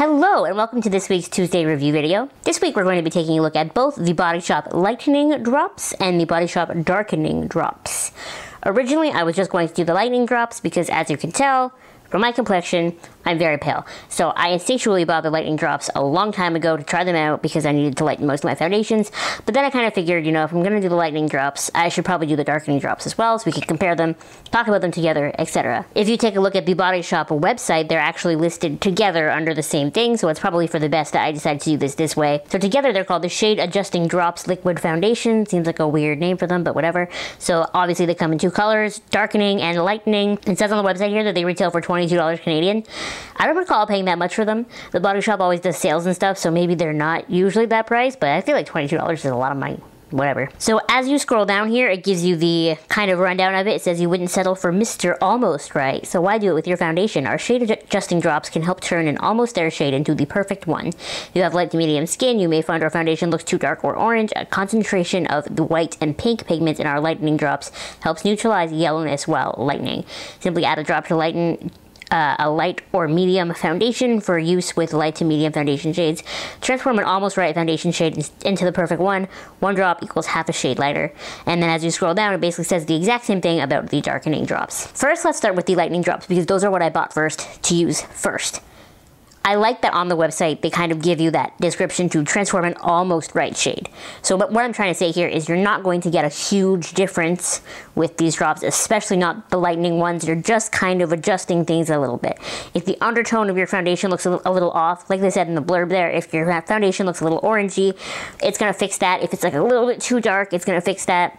Hello and welcome to this week's Tuesday review video. This week we're going to be taking a look at both the Body Shop Lightening drops and the Body Shop Darkening drops. Originally I was just going to do the Lightening drops because, as you can tell from my complexion, I'm very pale. So I instinctually bought the Lightening drops a long time ago to try them out because I needed to lighten most of my foundations. But then I kind of figured, if I'm going to do the Lightening drops, I should probably do the Darkening drops as well so we can compare them, talk about them together, etc. If you take a look at the Body Shop website, they're actually listed together under the same thing, so it's probably for the best that I decided to do this way. So together they're called the Shade Adjusting Drops Liquid Foundation. Seems like a weird name for them, but whatever. So obviously they come in two colors, Darkening and Lightening. It says on the website here that they retail for $22 Canadian. I don't recall paying that much for them. The Body Shop always does sales and stuff, so maybe they're not usually that price, but I feel like $22 is a lot of money. Whatever. So as you scroll down here, it gives you the kind of rundown of it. It says you wouldn't settle for Mr. Almost Right. So why do it with your foundation? Our shade adjusting drops can help turn an almost there shade into the perfect one. If you have light to medium skin, you may find our foundation looks too dark or orange. A concentration of the white and pink pigments in our lightening drops helps neutralize yellowness while lightening. Simply add a drop to lighten a light or medium foundation for use with light to medium foundation shades. Transform an almost right foundation shade into the perfect one. One drop equals half a shade lighter. And then as you scroll down, it basically says the exact same thing about the darkening drops. First, let's start with the lightening drops because those are what I bought first to use first. I like that on the website they kind of give you that description to transform an almost right shade. So but what I'm trying to say here is you're not going to get a huge difference with these drops, especially not the lightening ones. You're just kind of adjusting things a little bit. If the undertone of your foundation looks a little off, like they said in the blurb there, if your foundation looks a little orangey, it's going to fix that. If it's like a little bit too dark, it's going to fix that.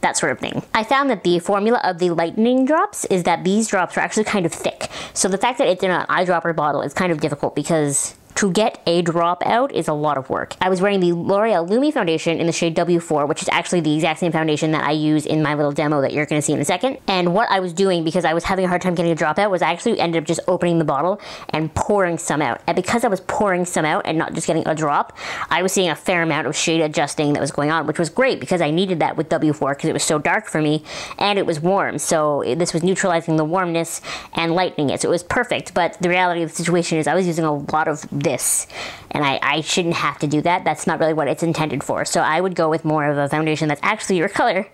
That sort of thing. I found that the formula of the lightening drops is that these drops are actually kind of thick. So the fact that it's in an eyedropper bottle is kind of difficult because to get a drop out is a lot of work. I was wearing the L'Oreal Lumi foundation in the shade W4, which is actually the exact same foundation that I use in my little demo that you're going to see in a second. And what I was doing, because I was having a hard time getting a drop out, was I actually ended up just opening the bottle and pouring some out. And because I was pouring some out and not just getting a drop, I was seeing a fair amount of shade adjusting that was going on, which was great because I needed that with W4 because it was so dark for me and it was warm. So this was neutralizing the warmness and lightening it. So it was perfect. But the reality of the situation is I was using a lot of this, and I shouldn't have to do that. That's not really what it's intended for. So I would go with more of a foundation that's actually your color.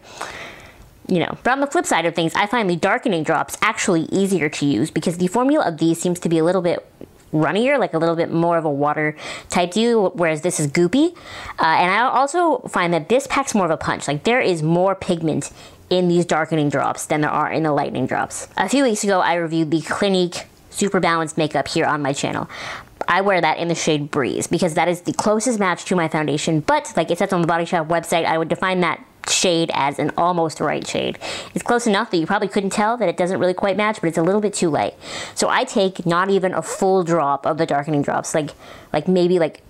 But on the flip side of things, I find the darkening drops actually easier to use because the formula of these seems to be a little bit runnier, like a little bit more of a water type deal, whereas this is goopy. And I also find that this packs more of a punch. Like there is more pigment in these darkening drops than there are in the lightening drops. A few weeks ago, I reviewed the Clinique Super Balanced Makeup here on my channel. I wear that in the shade Breeze because that is the closest match to my foundation, but like it says on the Body Shop website, I would define that shade as an almost right shade. It's close enough that you probably couldn't tell that it doesn't really quite match, but it's a little bit too light. So I take not even a full drop of the darkening drops, like maybe like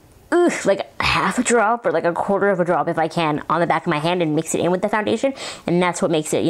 half a drop or like a quarter of a drop if I can on the back of my hand and mix it in with the foundation, and that's what makes it,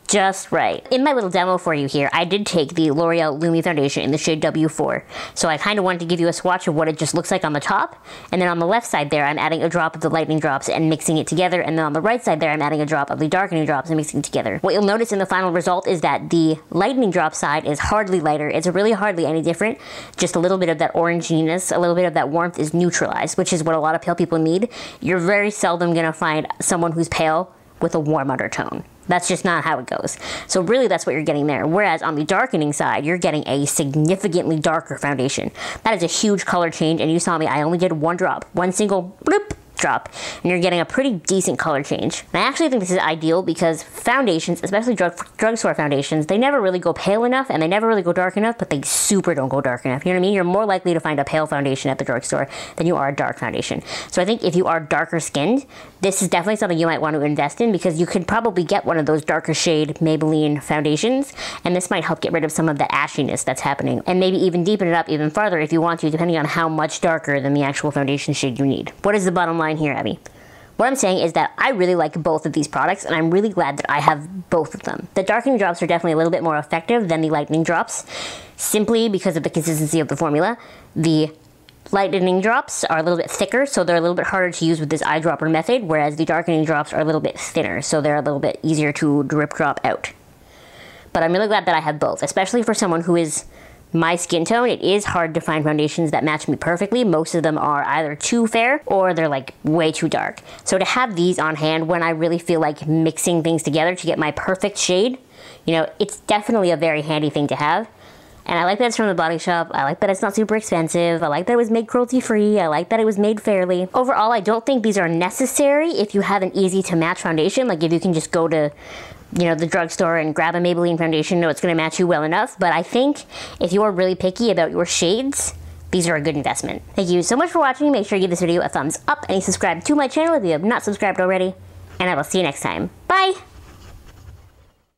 just right. In my little demo for you here, I did take the L'Oreal Lumi foundation in the shade W4. So I kind of wanted to give you a swatch of what it just looks like on the top. And then on the left side there, I'm adding a drop of the lightening drops and mixing it together. And then on the right side there, I'm adding a drop of the darkening drops and mixing it together. What you'll notice in the final result is that the lightening drop side is hardly lighter. It's really hardly any different. Just a little bit of that oranginess, a little bit of that warmth is neutralized, which is what a lot of pale people need. You're very seldom gonna find someone who's pale with a warm undertone. That's just not how it goes. So really that's what you're getting there. Whereas on the darkening side, you're getting a significantly darker foundation. That is a huge color change, and you saw me, I only did one drop, one single bloop drop, and you're getting a pretty decent color change. And I actually think this is ideal because foundations, especially drugstore foundations, they never really go pale enough and they never really go dark enough, but they super don't go dark enough. You know what I mean? You're more likely to find a pale foundation at the drugstore than you are a dark foundation. So I think if you are darker skinned, this is definitely something you might want to invest in because you could probably get one of those darker shade Maybelline foundations, and this might help get rid of some of the ashiness that's happening and maybe even deepen it up even farther if you want to, depending on how much darker than the actual foundation shade you need. What is the bottom line here, Abby? What I'm saying is that I really like both of these products, and I'm really glad that I have both of them. The darkening drops are definitely a little bit more effective than the lightening drops, simply because of the consistency of the formula. The lightening drops are a little bit thicker, so they're a little bit harder to use with this eyedropper method, whereas the darkening drops are a little bit thinner, so they're a little bit easier to drip drop out. But I'm really glad that I have both, especially for someone who is my skin tone, it is hard to find foundations that match me perfectly. Most of them are either too fair or they're like way too dark. So to have these on hand when I really feel like mixing things together to get my perfect shade, you know, it's definitely a very handy thing to have. And I like that it's from the Body Shop. I like that it's not super expensive. I like that it was made cruelty-free. I like that it was made fairly. Overall, I don't think these are necessary if you have an easy-to-match foundation. Like if you can just go to, you know, the drugstore and grab a Maybelline foundation, know it's going to match you well enough. But I think if you are really picky about your shades, these are a good investment. Thank you so much for watching. Make sure you give this video a thumbs up and you subscribe to my channel if you have not subscribed already. And I will see you next time. Bye!